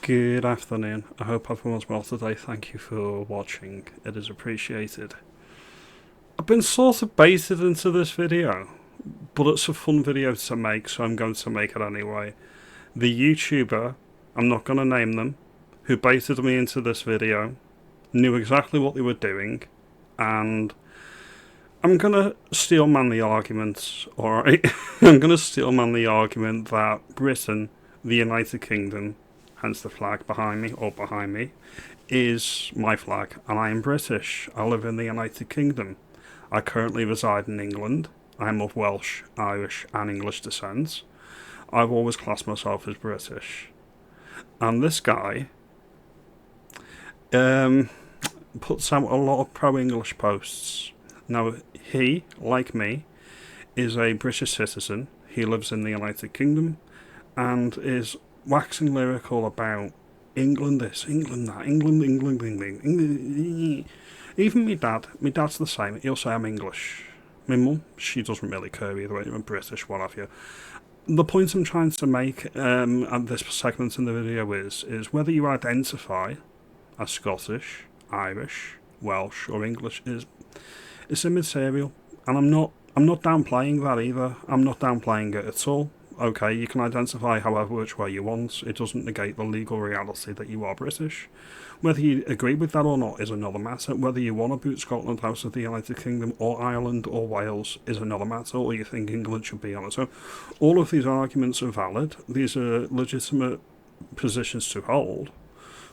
Good afternoon. I hope everyone's well today. Thank you for watching. It is appreciated. I've been sort of baited into this video, but it's a fun video to make, so I'm going to make it anyway. The YouTuber, I'm not going to name them, who baited me into this video, knew exactly what they were doing, and I'm going to steelman the argument, alright? I'm going to steelman the argument that Britain, the United Kingdom, hence the flag behind me, is my flag, and I am British. I live in the United Kingdom. I currently reside in England. I am of Welsh, Irish, and English descent. I've always classed myself as British. And this guy puts out a lot of pro-English posts. Now, he, like me, is a British citizen. He lives in the United Kingdom and is waxing lyrical about England this, England that, England. Even my dad's the same. He'll say I'm English. My mum, she doesn't really care either way. I'm British, what have you. The point I'm trying to make at this segment in the video is whether you identify as Scottish, Irish, Welsh, or English it's immaterial, and I'm not downplaying that either. I'm not downplaying it at all. Okay, you can identify however which way you want. It doesn't negate the legal reality that you are British. Whether you agree with that or not is another matter. Whether you want to boot Scotland out of the United Kingdom or Ireland or Wales is another matter, or you think England should be on its own. All of these arguments are valid. These are legitimate positions to hold.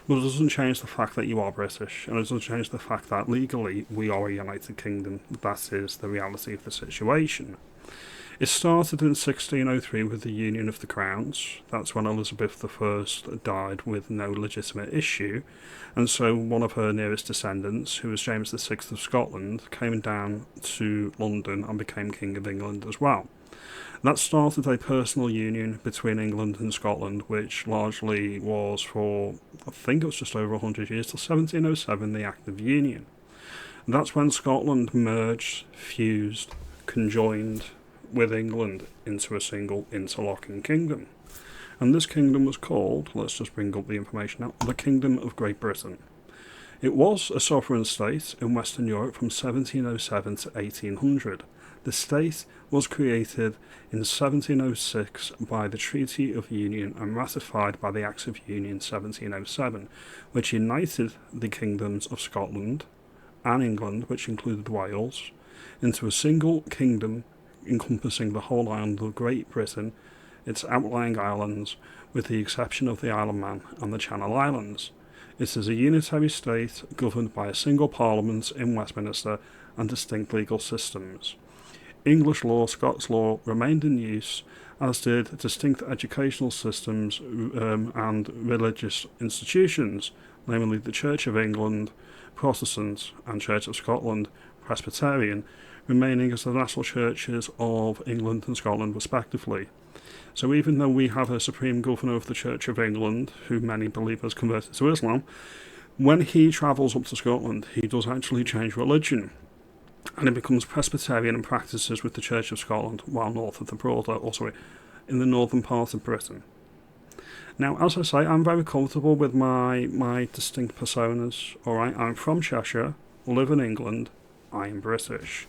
But it doesn't change the fact that you are British, and it doesn't change the fact that legally we are a United Kingdom. That is the reality of the situation. It started in 1603 with the Union of the Crowns. That's when Elizabeth I died with no legitimate issue, and so one of her nearest descendants, who was James VI of Scotland, came down to London and became King of England as well. That started a personal union between England and Scotland, which largely was for, I think it was just over 100 years, till 1707, the Act of Union. That's when Scotland merged, fused, conjoined with England into a single interlocking kingdom. And this kingdom was called, let's just bring up the information now, the Kingdom of Great Britain. It was a sovereign state in Western Europe from 1707 to 1800. The state was created in 1706 by the Treaty of Union and ratified by the Acts of Union 1707, which united the kingdoms of Scotland and England, which included Wales, into a single kingdom encompassing the whole island of Great Britain, its outlying islands, with the exception of the Isle of Man and the Channel Islands. It is a unitary state governed by a single parliament in Westminster and distinct legal systems. English law, Scots law remained in use, as did distinct educational systems and religious institutions, namely the Church of England, Protestant, and Church of Scotland, Presbyterian, remaining as the national churches of England and Scotland respectively. So even though we have a Supreme Governor of the Church of England, who many believe has converted to Islam, when he travels up to Scotland, he does actually change religion, and it becomes Presbyterian and practices with the Church of Scotland, while north of the border, also in the northern part of Britain. Now, as I say, I'm very comfortable with my distinct personas. Alright, I'm from Cheshire, live in England, I am British.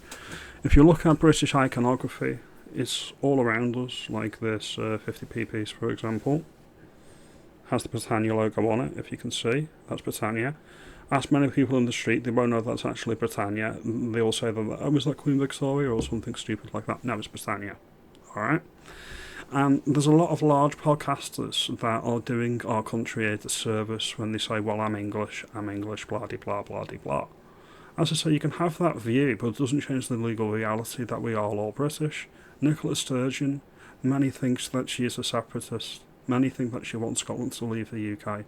If you look at British iconography, it's all around us, like this 50p piece, for example. Has the Britannia logo on it, if you can see. That's Britannia. Ask many people in the street, they won't know that's actually Britannia. They all say that, oh, was that Queen Victoria or something stupid like that? No, it's Britannia. Alright? And there's a lot of large podcasters that are doing our country a disservice when they say, well, I'm English, blah, de blah, blah, de blah. As I say, you can have that view, but it doesn't change the legal reality that we are all British. Nicola Sturgeon, many thinks that she is a separatist. Many think that she wants Scotland to leave the UK.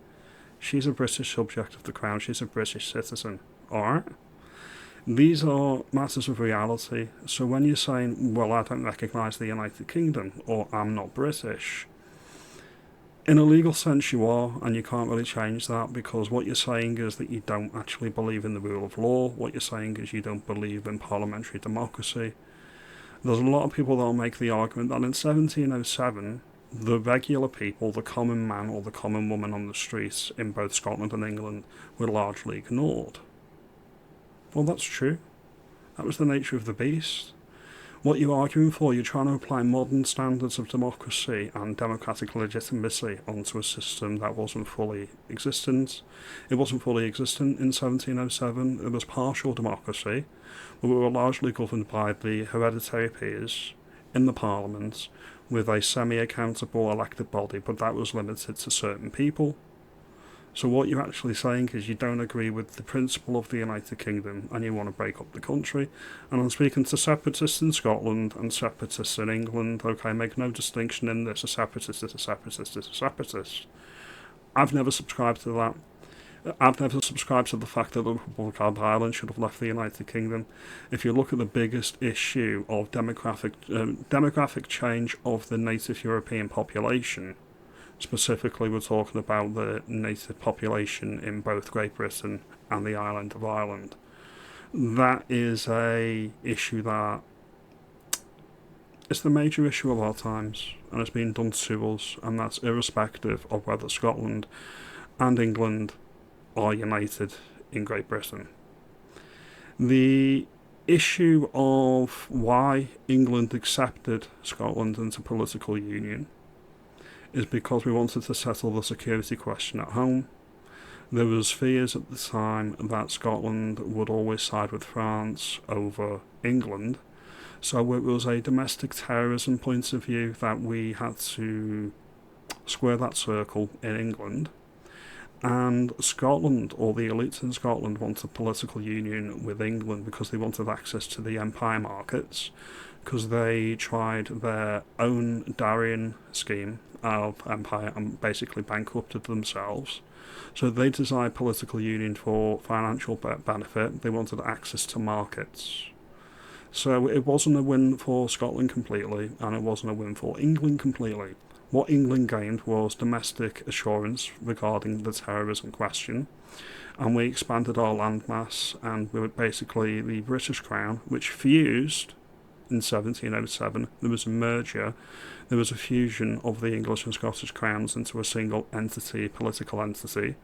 She's a British subject of the Crown. She's a British citizen. Alright? These are matters of reality. So when you're saying, well, I don't recognise the United Kingdom, or I'm not British, in a legal sense you are, and you can't really change that, because what you're saying is that you don't actually believe in the rule of law. What you're saying is you don't believe in parliamentary democracy. There's a lot of people that will make the argument that in 1707 the regular people, the common man or the common woman on the streets in both Scotland and England, were largely ignored. Well, that's true. That was the nature of the beast. What you're arguing for, you're trying to apply modern standards of democracy and democratic legitimacy onto a system that wasn't fully existent. It wasn't fully existent in 1707. It was partial democracy, but we were largely governed by the hereditary peers in the Parliament with a semi-accountable elected body, but that was limited to certain people. So what you're actually saying is you don't agree with the principle of the United Kingdom and you want to break up the country. And I'm speaking to separatists in Scotland and separatists in England. Okay, make no distinction in this. A separatist is a separatist is a separatist. I've never subscribed to that. I've never subscribed to the fact that the Republic of Ireland should have left the United Kingdom. If you look at the biggest issue of demographic change of the native European population, specifically, we're talking about the native population in both Great Britain and the island of Ireland. That is a issue that is the major issue of our times, and it's been done to us, and that's irrespective of whether Scotland and England are united in Great Britain. The issue of why England accepted Scotland into political union is because we wanted to settle the security question at home. There was fears at the time that Scotland would always side with France over England, so it was a domestic terrorism point of view that we had to square that circle in England. And Scotland, or the elites in Scotland, wanted political union with England because they wanted access to the empire markets, because they tried their own Darien scheme of empire and basically bankrupted themselves. So they desired political union for financial benefit. They wanted access to markets. So it wasn't a win for Scotland completely, and it wasn't a win for England completely. What England gained was domestic assurance regarding the terrorism question, and we expanded our landmass, and we were basically the British Crown, which fused in 1707. There was a merger, there was a fusion of the English and Scottish crowns into a single entity, political entity.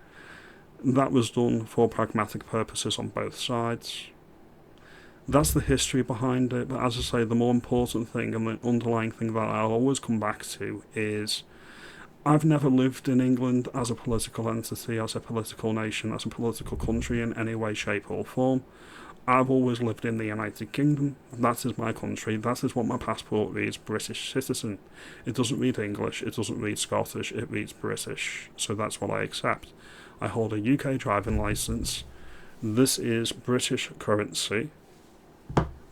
That was done for pragmatic purposes on both sides. That's the history behind it, but as I say, the more important thing and the underlying thing that I'll always come back to is I've never lived in England as a political entity, as a political nation, as a political country in any way, shape or form. I've always lived in the United Kingdom. That is my country. That is what my passport reads, British citizen. It doesn't read English, it doesn't read Scottish, it reads British. So that's what I accept. I hold a UK driving licence. This is British currency.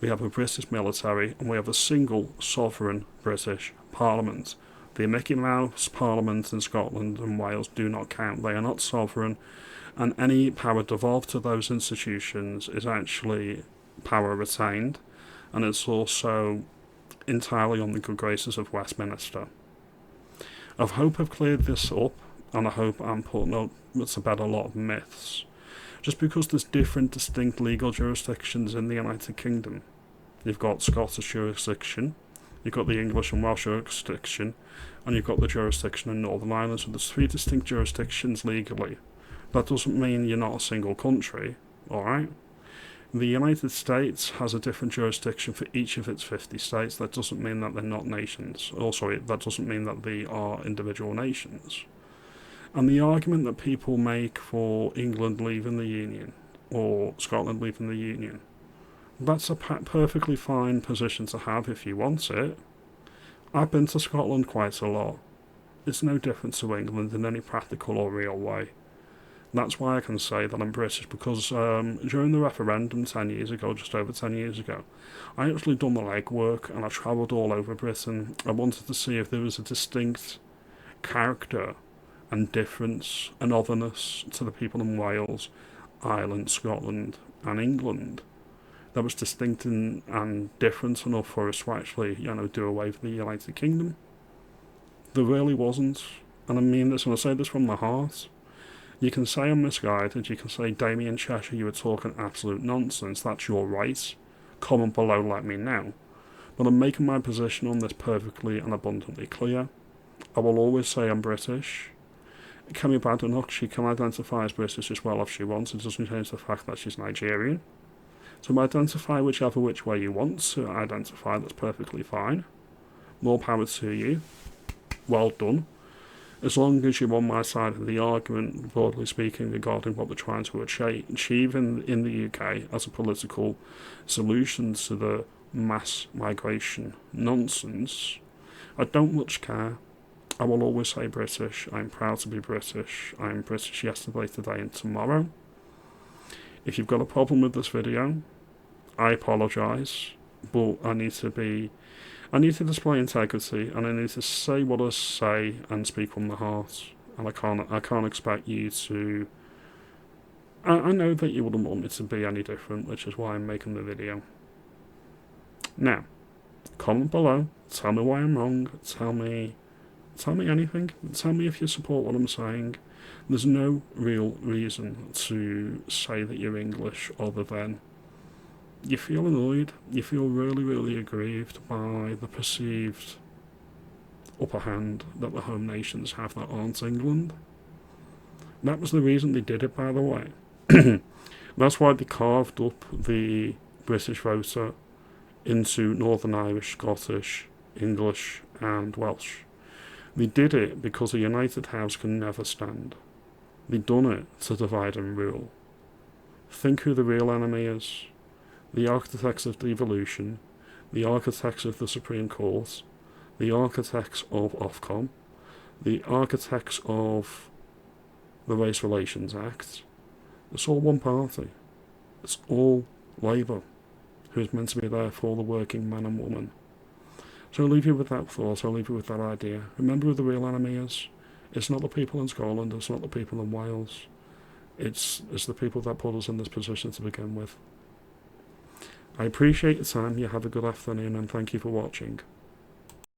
We have a British military, and we have a single sovereign British Parliament. The Mickey Mouse Parliament in Scotland and Wales do not count. They are not sovereign, and any power devolved to those institutions is actually power retained, and it's also entirely on the good graces of Westminster. I hope I've cleared this up, and I hope I'm putting up to bed a lot of myths. Just because there's different distinct legal jurisdictions in the United Kingdom. You've got Scottish jurisdiction, you've got the English and Welsh jurisdiction, and you've got the jurisdiction in Northern Ireland. So there's 3 distinct jurisdictions legally. That doesn't mean you're not a single country, alright? The United States has a different jurisdiction for each of its 50 states. That doesn't mean that they're not nations. That doesn't mean that they are individual nations. And the argument that people make for England leaving the Union, or Scotland leaving the Union, that's a perfectly fine position to have if you want it. I've been to Scotland quite a lot. It's no different to England in any practical or real way. That's why I can say that I'm British, because during the referendum 10 years ago, just over 10 years ago, I actually done the legwork and I travelled all over Britain. I wanted to see if there was a distinct character and difference and otherness to the people in Wales, Ireland, Scotland and England that was distinct and different enough for us to actually, do away with the United Kingdom. There really wasn't, and I mean this, and I say this from the heart. You can say I'm misguided, you can say, Damien Cheshire, you were talking absolute nonsense, that's your right. Comment below, let me know. But I'm making my position on this perfectly and abundantly clear. I will always say I'm British. Kemi Badenoch, she can identify as British as well if she wants. It doesn't change the fact that she's Nigerian. So identify which way you want to identify, that's perfectly fine. More power to you. Well done. As long as you're on my side of the argument, broadly speaking, regarding what we're trying to achieve in the UK as a political solution to the mass migration nonsense, I don't much care. I will always say British. I'm proud to be British. I'm British yesterday, today and tomorrow. If you've got a problem with this video, I apologise, but I need to display integrity, and I need to say what I say and speak from the heart. And I can't expect you to. I know that you wouldn't want me to be any different, which is why I'm making the video. Now, comment below. Tell me why I'm wrong. Tell me anything. Tell me if you support what I'm saying. There's no real reason to say that you're English other than you feel annoyed, you feel really, really aggrieved by the perceived upper hand that the home nations have that aren't England. That was the reason they did it, by the way. That's why they carved up the British voter into Northern Irish, Scottish, English and Welsh. They did it because a united house can never stand. They done it to divide and rule. Think who the real enemy is. The architects of devolution, the architects of the Supreme Court, the architects of Ofcom, the architects of the Race Relations Act. It's all one party. It's all Labour, who's meant to be there for the working man and woman. So I'll leave you with that thought, I'll leave you with that idea. Remember who the real enemy is. It's not the people in Scotland, it's not the people in Wales. It's the people that put us in this position to begin with. I appreciate your time, you have a good afternoon, and thank you for watching.